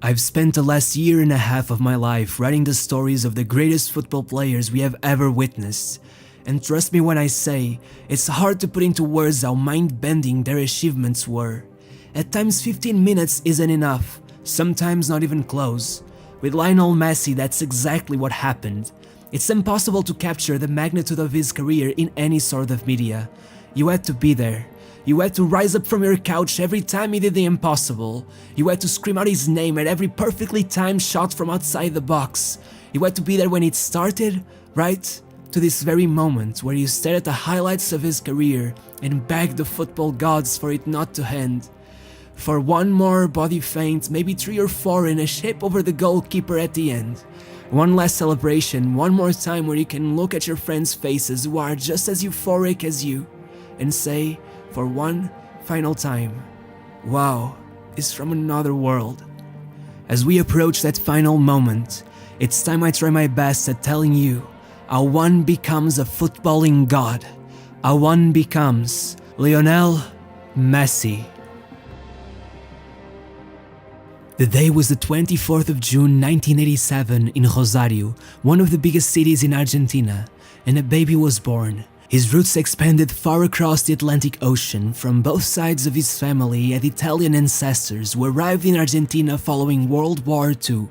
I've spent the last year and a half of my life writing the stories of the greatest football players we have ever witnessed. And trust me when I say, it's hard to put into words how mind-bending their achievements were. At times 15 minutes isn't enough, sometimes not even close. With Lionel Messi, that's exactly what happened. It's impossible to capture the magnitude of his career in any sort of media. You had to be there. You had to rise up from your couch every time he did the impossible. You had to scream out his name at every perfectly timed shot from outside the box. You had to be there when it started, right? To this very moment where you stared at the highlights of his career and begged the football gods for it not to end. For one more body feint, maybe 3 or 4 in a shape over the goalkeeper at the end. One last celebration, one more time where you can look at your friends' faces who are just as euphoric as you and say, for one final time, wow, it's from another world. As we approach that final moment, it's time I try my best at telling you how one becomes a footballing god, how one becomes Lionel Messi. The day was the 24th of June 1987 in Rosario, one of the biggest cities in Argentina, and a baby was born. His roots expanded far across the Atlantic Ocean from both sides of his family and Italian ancestors who arrived in Argentina following World War II.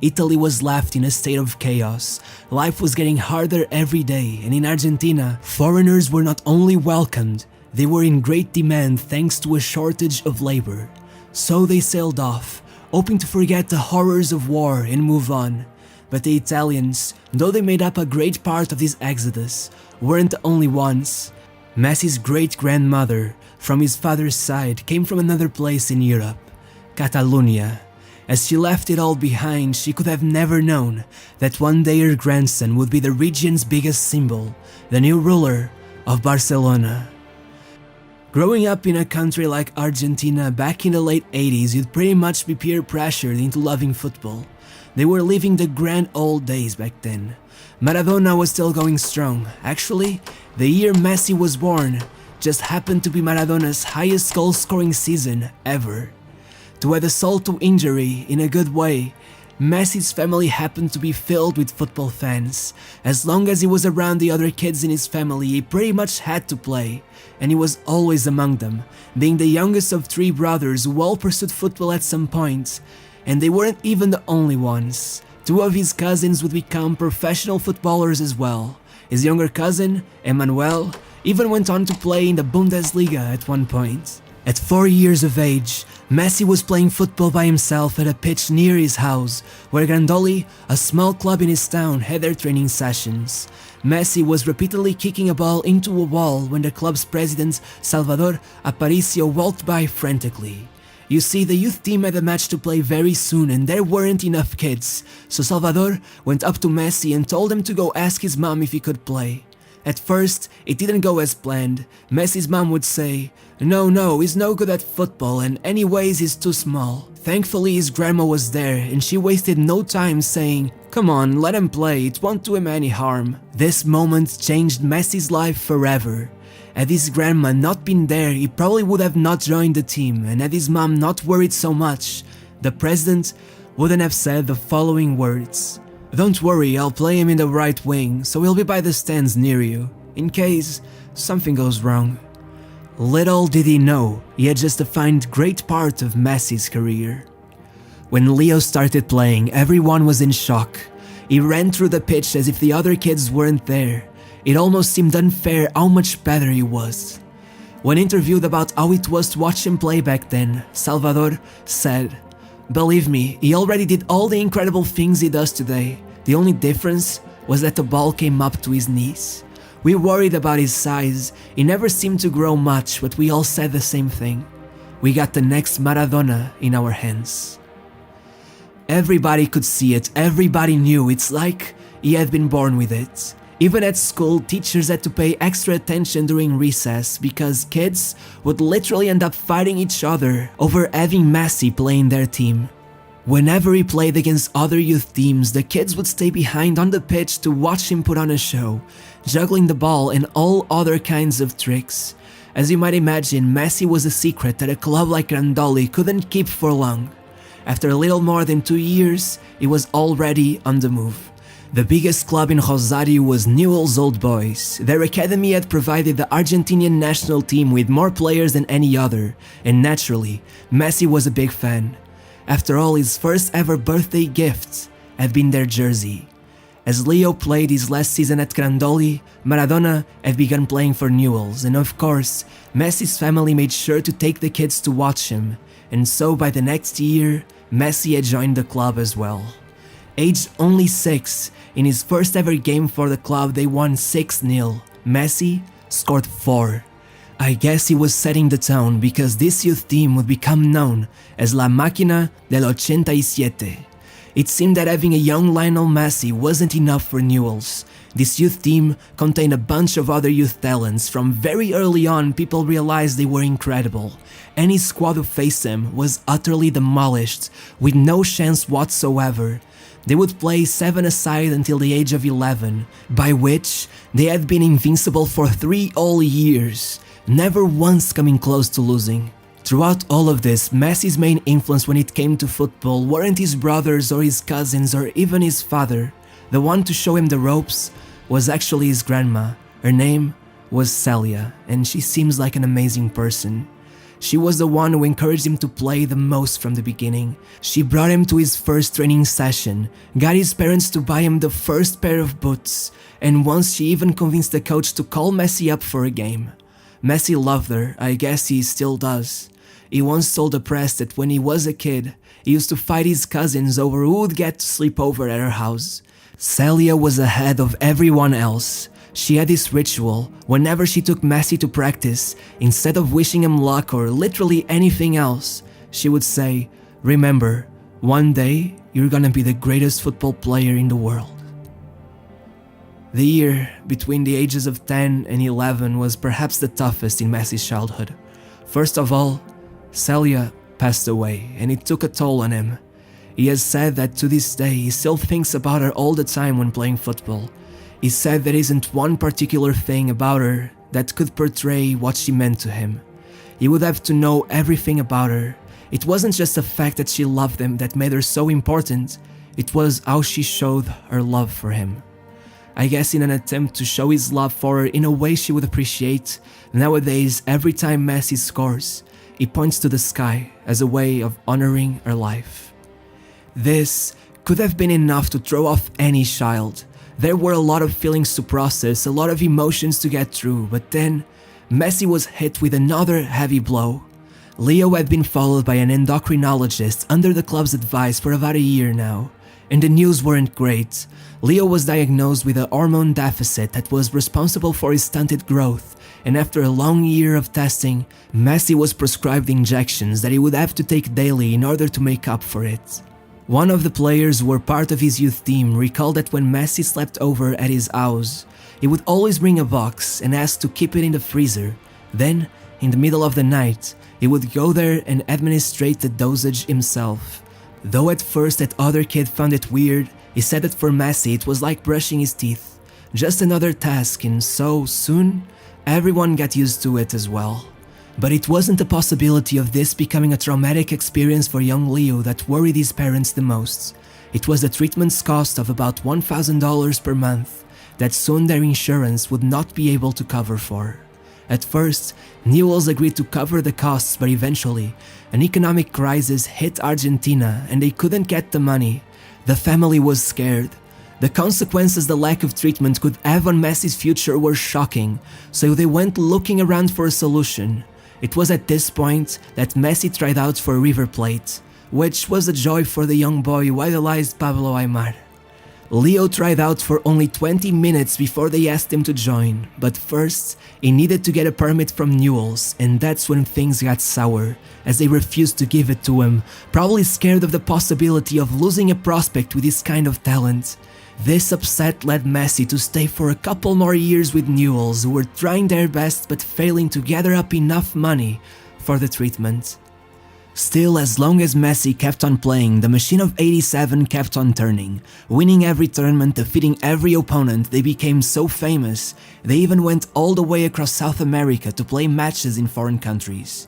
Italy was left in a state of chaos. Life was getting harder every day, and in Argentina, foreigners were not only welcomed, they were in great demand thanks to a shortage of labor. So they sailed off, hoping to forget the horrors of war and move on. But the Italians, though they made up a great part of this exodus, weren't the only ones. Messi's great-grandmother, from his father's side, came from another place in Europe, Catalonia. As she left it all behind, she could have never known that one day her grandson would be the region's biggest symbol, the new ruler of Barcelona. Growing up in a country like Argentina back in the late 80s, you'd pretty much be peer pressured into loving football. They were living the grand old days back then. Maradona was still going strong. Actually, the year Messi was born just happened to be Maradona's highest goal-scoring season ever. To add insult to injury in a good way, Messi's family happened to be filled with football fans. As long as he was around the other kids in his family, he pretty much had to play, and he was always among them, being the youngest of 3 brothers who all pursued football at some point. And they weren't even the only ones. 2 of his cousins would become professional footballers as well. His younger cousin, Emmanuel, even went on to play in the Bundesliga at one point. At 4 years of age, Messi was playing football by himself at a pitch near his house, where Grandoli, a small club in his town, had their training sessions. Messi was repeatedly kicking a ball into a wall when the club's president, Salvador Aparicio, walked by frantically. You see, the youth team had a match to play very soon and there weren't enough kids, so Salvador went up to Messi and told him to go ask his mom if he could play. At first, it didn't go as planned. Messi's mom would say, No, he's no good at football and anyways he's too small. Thankfully his grandma was there and she wasted no time saying, Come on, let him play, it won't do him any harm. This moment changed Messi's life forever. Had his grandma not been there, he probably would have not joined the team, and had his mom not worried so much, the president wouldn't have said the following words. Don't worry, I'll play him in the right wing, so he'll be by the stands near you, in case something goes wrong. Little did he know, he had just defined great part of Messi's career. When Leo started playing, everyone was in shock. He ran through the pitch as if the other kids weren't there. It almost seemed unfair how much better he was. When interviewed about how it was to watch him play back then, Salvador said, Believe me, he already did all the incredible things he does today. The only difference was that the ball came up to his knees. We worried about his size. He never seemed to grow much, but we all said the same thing. We got the next Maradona in our hands. Everybody could see it, everybody knew, it's like he had been born with it. Even at school, teachers had to pay extra attention during recess because kids would literally end up fighting each other over having Messi play in their team. Whenever he played against other youth teams, the kids would stay behind on the pitch to watch him put on a show, juggling the ball and all other kinds of tricks. As you might imagine, Messi was a secret that a club like Grandoli couldn't keep for long. After a little more than 2 years, he was already on the move. The biggest club in Rosario was Newell's Old Boys. Their academy had provided the Argentinian national team with more players than any other, and naturally, Messi was a big fan. After all, his first ever birthday gift had been their jersey. As Leo played his last season at Grandoli, Maradona had begun playing for Newell's, and of course, Messi's family made sure to take the kids to watch him, and so by the next year, Messi had joined the club as well. Aged only 6, in his first ever game for the club they won 6-0. Messi scored 4. I guess he was setting the tone because this youth team would become known as La Máquina del 87. It seemed that having a young Lionel Messi wasn't enough for Newell's. This youth team contained a bunch of other youth talents. From very early on, people realized they were incredible. Any squad who faced them was utterly demolished, with no chance whatsoever. They would play 7-a-side until the age of 11, by which they had been invincible for 3 whole years, never once coming close to losing. Throughout all of this, Messi's main influence when it came to football weren't his brothers or his cousins or even his father. The one to show him the ropes was actually his grandma. Her name was Celia, and she seems like an amazing person. She was the one who encouraged him to play the most from the beginning. She brought him to his first training session, got his parents to buy him the first pair of boots, and once she even convinced the coach to call Messi up for a game. Messi loved her, I guess he still does. He once told the press that when he was a kid, he used to fight his cousins over who would get to sleep over at her house. Celia was ahead of everyone else. She had this ritual. Whenever she took Messi to practice, instead of wishing him luck or literally anything else, she would say, "Remember, one day you're gonna be the greatest football player in the world." The year between the ages of 10 and 11 was perhaps the toughest in Messi's childhood. First of all, Celia passed away, and it took a toll on him. He has said that to this day he still thinks about her all the time when playing football. He said there isn't one particular thing about her that could portray what she meant to him. He would have to know everything about her. It wasn't just the fact that she loved him that made her so important, it was how she showed her love for him. I guess in an attempt to show his love for her in a way she would appreciate, nowadays every time Messi scores, he points to the sky as a way of honoring her life. This could have been enough to throw off any child. There were a lot of feelings to process, a lot of emotions to get through, but then Messi was hit with another heavy blow. Leo had been followed by an endocrinologist under the club's advice for about a year now, and the news weren't great. Leo was diagnosed with a hormone deficit that was responsible for his stunted growth, and after a long year of testing, Messi was prescribed injections that he would have to take daily in order to make up for it. One of the players who were part of his youth team recalled that when Messi slept over at his house, he would always bring a box and ask to keep it in the freezer. Then, in the middle of the night, he would go there and administrate the dosage himself. Though at first that other kid found it weird, he said that for Messi it was like brushing his teeth. Just another task, and so soon, everyone got used to it as well. But it wasn't the possibility of this becoming a traumatic experience for young Leo that worried his parents the most. It was the treatment's cost of about $1,000 per month that soon their insurance would not be able to cover for. At first, Newell's agreed to cover the costs, but eventually, an economic crisis hit Argentina and they couldn't get the money. The family was scared. The consequences the lack of treatment could have on Messi's future were shocking, so they went looking around for a solution. It was at this point that Messi tried out for River Plate, which was a joy for the young boy who idolized Pablo Aimar. Leo tried out for only 20 minutes before they asked him to join, but first, he needed to get a permit from Newell's, and that's when things got sour, as they refused to give it to him, probably scared of the possibility of losing a prospect with this kind of talent. This upset led Messi to stay for a couple more years with Newell's, who were trying their best but failing to gather up enough money for the treatment. Still, as long as Messi kept on playing, the machine of 87 kept on turning. Winning every tournament, defeating every opponent, they became so famous, they even went all the way across South America to play matches in foreign countries.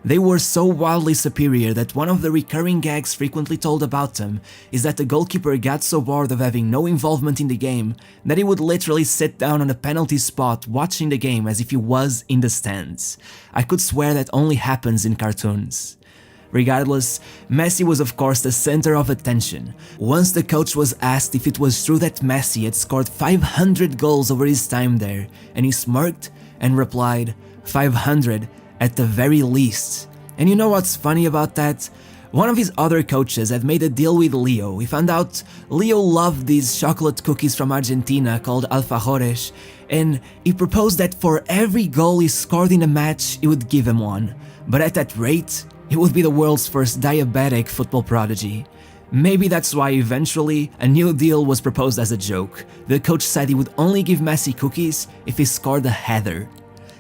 They were so wildly superior that one of the recurring gags frequently told about them is that the goalkeeper got so bored of having no involvement in the game that he would literally sit down on a penalty spot watching the game as if he was in the stands. I could swear that only happens in cartoons. Regardless, Messi was of course the center of attention. Once the coach was asked if it was true that Messi had scored 500 goals over his time there, and he smirked and replied, 500 at the very least. And you know what's funny about that? One of his other coaches had made a deal with Leo. He found out Leo loved these chocolate cookies from Argentina called alfajores, and he proposed that for every goal he scored in a match, he would give him one. But at that rate, he would be the world's first diabetic football prodigy. Maybe that's why eventually a new deal was proposed as a joke. The coach said he would only give Messi cookies if he scored a header.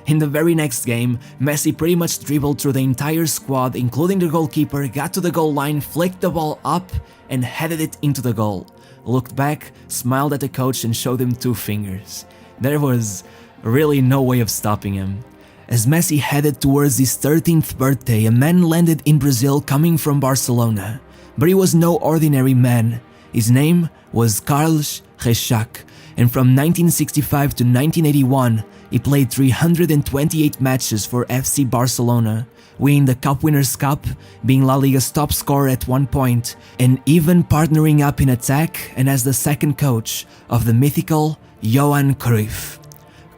In the very next game, Messi pretty much dribbled through the entire squad, including the goalkeeper, got to the goal line, flicked the ball up, and headed it into the goal. Looked back, smiled at the coach, and showed him 2 fingers. There was really no way of stopping him. As Messi headed towards his 13th birthday, a man landed in Brazil coming from Barcelona. But he was no ordinary man. His name was Carlos Reixac, and from 1965 to 1981, he played 328 matches for FC Barcelona, winning the Cup Winners' Cup, being La Liga's top scorer at one point, and even partnering up in attack and as the second coach of the mythical Johan Cruyff.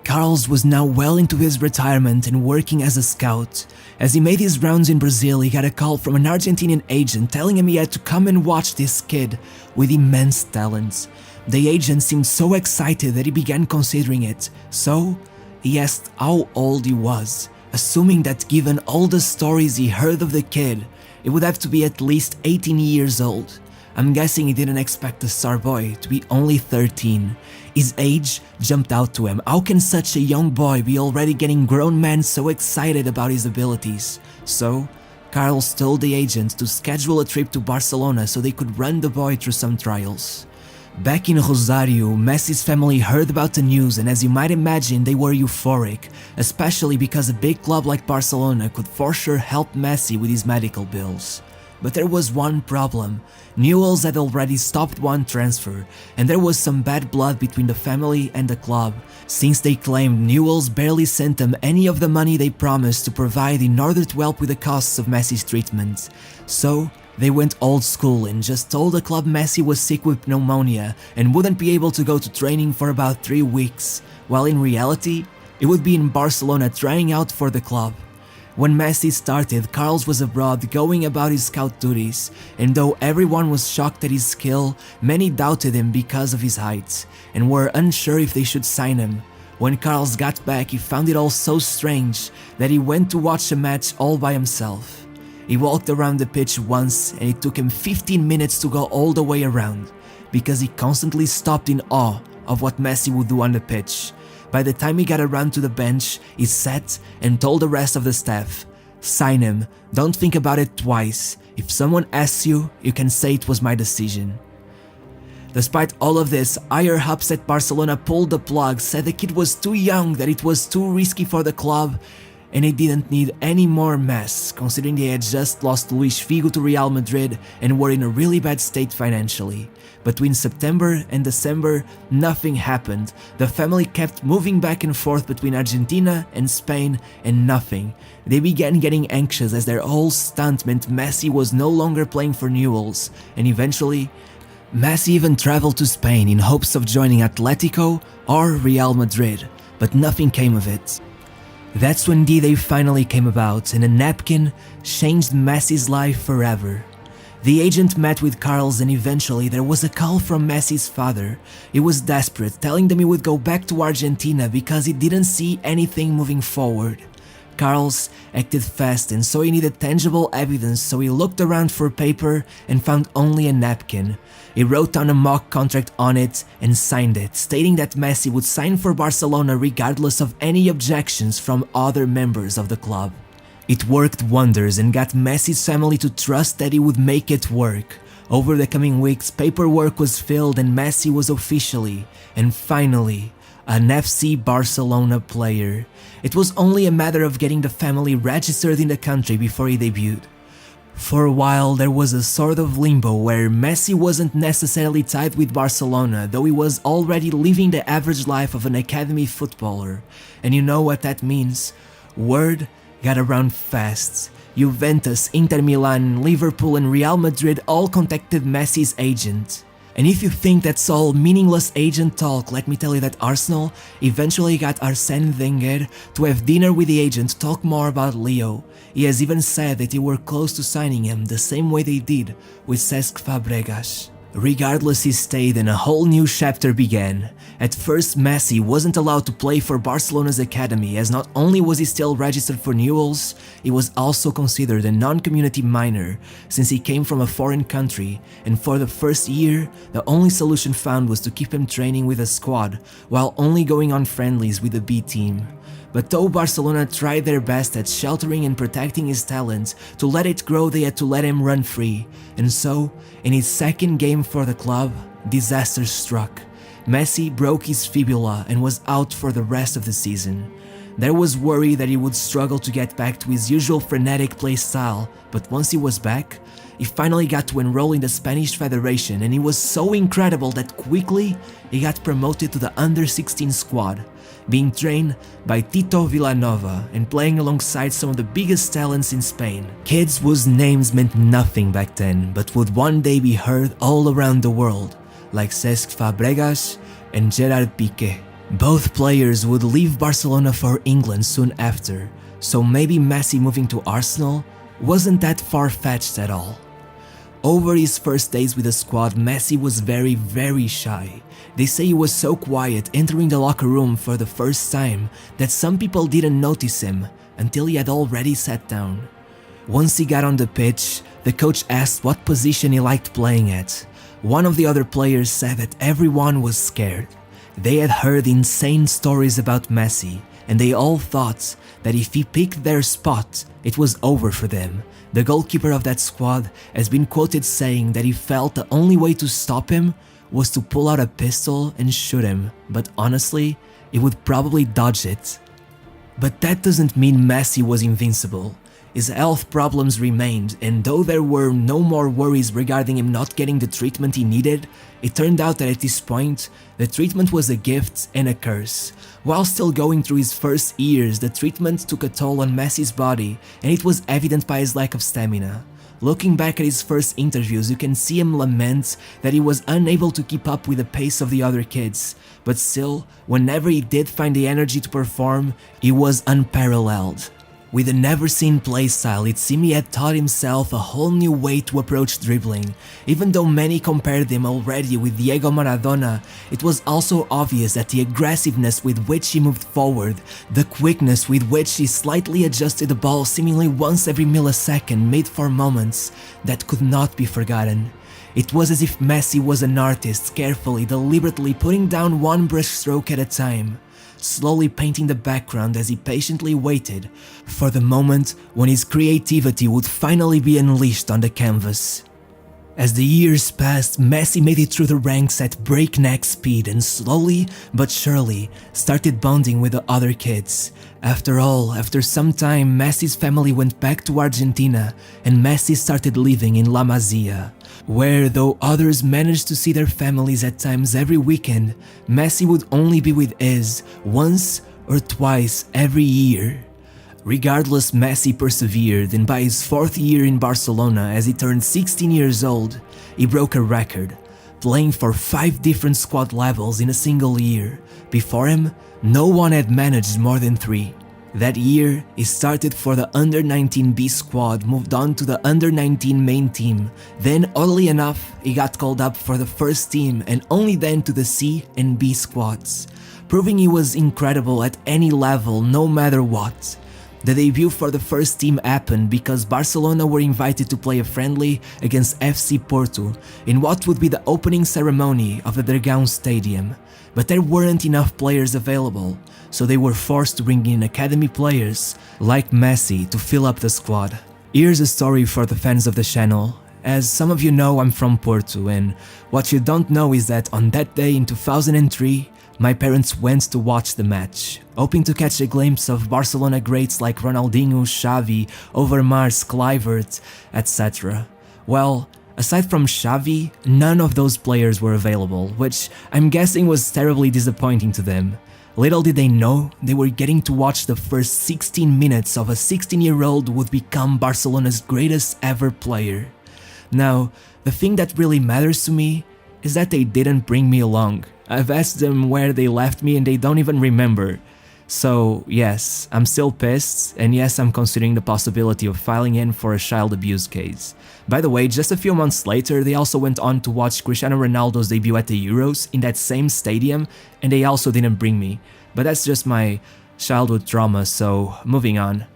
Carlos was now well into his retirement and working as a scout. As he made his rounds in Brazil, he got a call from an Argentinian agent telling him he had to come and watch this kid with immense talent. The agent seemed so excited that he began considering it, so he asked how old he was, assuming that given all the stories he heard of the kid, it would have to be at least 18 years old. I'm guessing he didn't expect the star boy to be only 13. His age jumped out to him. How can such a young boy be already getting grown men so excited about his abilities? So, Carlos told the agent to schedule a trip to Barcelona so they could run the boy through some trials. Back in Rosario, Messi's family heard about the news, and as you might imagine, they were euphoric, especially because a big club like Barcelona could for sure help Messi with his medical bills. But there was one problem. Newell's had already stopped one transfer, and there was some bad blood between the family and the club, since they claimed Newell's barely sent them any of the money they promised to provide in order to help with the costs of Messi's treatment. So, they went old school and just told the club Messi was sick with pneumonia and wouldn't be able to go to training for about 3 weeks, while in reality, it would be in Barcelona trying out for the club. When Messi started, Carlos was abroad going about his scout duties, and though everyone was shocked at his skill, many doubted him because of his height, and were unsure if they should sign him. When Carlos got back, he found it all so strange that he went to watch a match all by himself. He walked around the pitch once and it took him 15 minutes to go all the way around, because he constantly stopped in awe of what Messi would do on the pitch. By the time he got around to the bench, he sat and told the rest of the staff, "Sign him, don't think about it twice. If someone asks you, you can say it was my decision." Despite all of this, higher ups at Barcelona pulled the plug, said the kid was too young, that it was too risky for the club, and he didn't need any more mess, considering they had just lost Luis Figo to Real Madrid and were in a really bad state financially. Between September and December, nothing happened. The family kept moving back and forth between Argentina and Spain, and nothing. They began getting anxious as their whole stunt meant Messi was no longer playing for Newell's, and eventually, Messi even traveled to Spain in hopes of joining Atletico or Real Madrid, but nothing came of it. That's when D-Day finally came about, and a napkin changed Messi's life forever. The agent met with Carlos, and eventually there was a call from Messi's father. He was desperate, telling them he would go back to Argentina because he didn't see anything moving forward. Carlos acted fast and so he needed tangible evidence, so he looked around for paper and found only a napkin. He wrote down a mock contract on it and signed it, stating that Messi would sign for Barcelona regardless of any objections from other members of the club. It worked wonders and got Messi's family to trust that he would make it work. Over the coming weeks, paperwork was filled and Messi was officially, and finally, an FC Barcelona player. It was only a matter of getting the family registered in the country before he debuted. For a while, there was a sort of limbo where Messi wasn't necessarily tied with Barcelona, though he was already living the average life of an academy footballer. And you know what that means? Word got around fast. Juventus, Inter Milan, Liverpool and Real Madrid all contacted Messi's agent. And if you think that's all meaningless agent talk, let me tell you that Arsenal eventually got Arsène Wenger to have dinner with the agent to talk more about Leo. He has even said that they were close to signing him the same way they did with Cesc Fabregas. Regardless, he stayed and a whole new chapter began. At first, Messi wasn't allowed to play for Barcelona's academy, as not only was he still registered for Newell's, he was also considered a non-community minor since he came from a foreign country, and for the first year, the only solution found was to keep him training with a squad while only going on friendlies with the B team. But though Barcelona tried their best at sheltering and protecting his talent, to let it grow they had to let him run free. And so, in his second game for the club, disaster struck. Messi broke his fibula and was out for the rest of the season. There was worry that he would struggle to get back to his usual frenetic play style, but once he was back, he finally got to enroll in the Spanish Federation, and he was so incredible that quickly he got promoted to the under-16 squad, being trained by Tito Villanova and playing alongside some of the biggest talents in Spain. Kids whose names meant nothing back then, but would one day be heard all around the world, like Cesc Fabregas and Gerard Piqué. Both players would leave Barcelona for England soon after, so maybe Messi moving to Arsenal wasn't that far-fetched at all. Over his first days with the squad, Messi was very shy. They say he was so quiet entering the locker room for the first time that some people didn't notice him until he had already sat down. Once he got on the pitch, the coach asked what position he liked playing at. One of the other players said that everyone was scared. They had heard insane stories about Messi, and they all thought that if he picked their spot, it was over for them. The goalkeeper of that squad has been quoted saying that he felt the only way to stop him was to pull out a pistol and shoot him, but honestly, he would probably dodge it. But that doesn't mean Messi was invincible. His health problems remained, and though there were no more worries regarding him not getting the treatment he needed, it turned out that at this point, the treatment was a gift and a curse. While still going through his first years, the treatment took a toll on Messi's body, and it was evident by his lack of stamina. Looking back at his first interviews, you can see him lament that he was unable to keep up with the pace of the other kids, but still, whenever he did find the energy to perform, he was unparalleled. With a never-seen playstyle, it seemed he had taught himself a whole new way to approach dribbling. Even though many compared him already with Diego Maradona, it was also obvious that the aggressiveness with which he moved forward, the quickness with which he slightly adjusted the ball seemingly once every millisecond made for moments that could not be forgotten. It was as if Messi was an artist carefully, deliberately putting down one brushstroke at a time, slowly painting the background as he patiently waited for the moment when his creativity would finally be unleashed on the canvas. As the years passed, Messi made it through the ranks at breakneck speed and slowly but surely started bonding with the other kids. After all, after some time, Messi's family went back to Argentina and Messi started living in La Masia, where, though others managed to see their families at times every weekend, Messi would only be with his once or twice every year. Regardless, Messi persevered, and by his fourth year in Barcelona, as he turned 16 years old, he broke a record, playing for 5 different squad levels in a single year. Before him, no one had managed more than 3. That year, he started for the under-19 B squad, moved on to the under-19 main team. Then, oddly enough, he got called up for the first team and only then to the C and B squads, proving he was incredible at any level, no matter what. The debut for the first team happened because Barcelona were invited to play a friendly against FC Porto in what would be the opening ceremony of the Dragão Stadium. But there weren't enough players available, so they were forced to bring in academy players like Messi to fill up the squad. Here's a story for the fans of the channel. As some of you know, I'm from Porto, and what you don't know is that on that day in 2003, My parents went to watch the match, hoping to catch a glimpse of Barcelona greats like Ronaldinho, Xavi, Overmars, Kluivert, etc. Well, aside from Xavi, none of those players were available, which I'm guessing was terribly disappointing to them. Little did they know, they were getting to watch the first 16 minutes of a 16-year-old who would become Barcelona's greatest ever player. Now, the thing that really matters to me is that they didn't bring me along. I've asked them where they left me and they don't even remember. So yes, I'm still pissed, and yes, I'm considering the possibility of filing in for a child abuse case. By the way, just a few months later, they also went on to watch Cristiano Ronaldo's debut at the Euros in that same stadium, and they also didn't bring me. But that's just my childhood trauma, so moving on.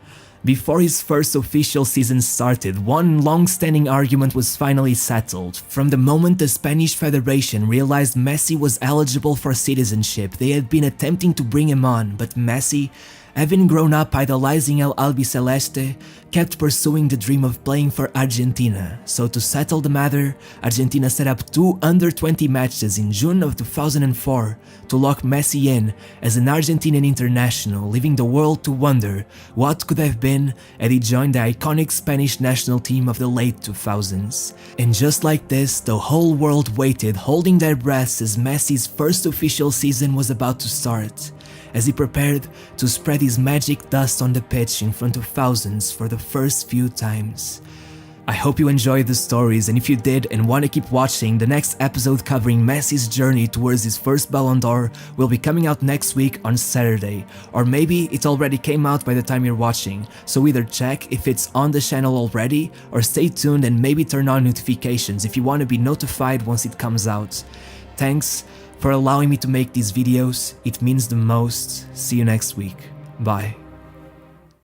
Before his first official season started, one long-standing argument was finally settled. From the moment the Spanish Federation realized Messi was eligible for citizenship, they had been attempting to bring him on, but Messi, having grown up idolizing El Albiceleste, kept pursuing the dream of playing for Argentina. So to settle the matter, Argentina set up 2 under-20 matches in June of 2004 to lock Messi in as an Argentinian international, leaving the world to wonder what could have been had he joined the iconic Spanish national team of the late 2000s. And just like this, the whole world waited, holding their breaths as Messi's first official season was about to start, as he prepared to spread his magic dust on the pitch in front of thousands for the first few times. I hope you enjoyed the stories, and if you did and want to keep watching, the next episode covering Messi's journey towards his first Ballon d'Or will be coming out next week on Saturday, or maybe it already came out by the time you're watching, so either check if it's on the channel already, or stay tuned and maybe turn on notifications if you want to be notified once it comes out. Thanks for allowing me to make these videos, it means the most. See you next week. Bye.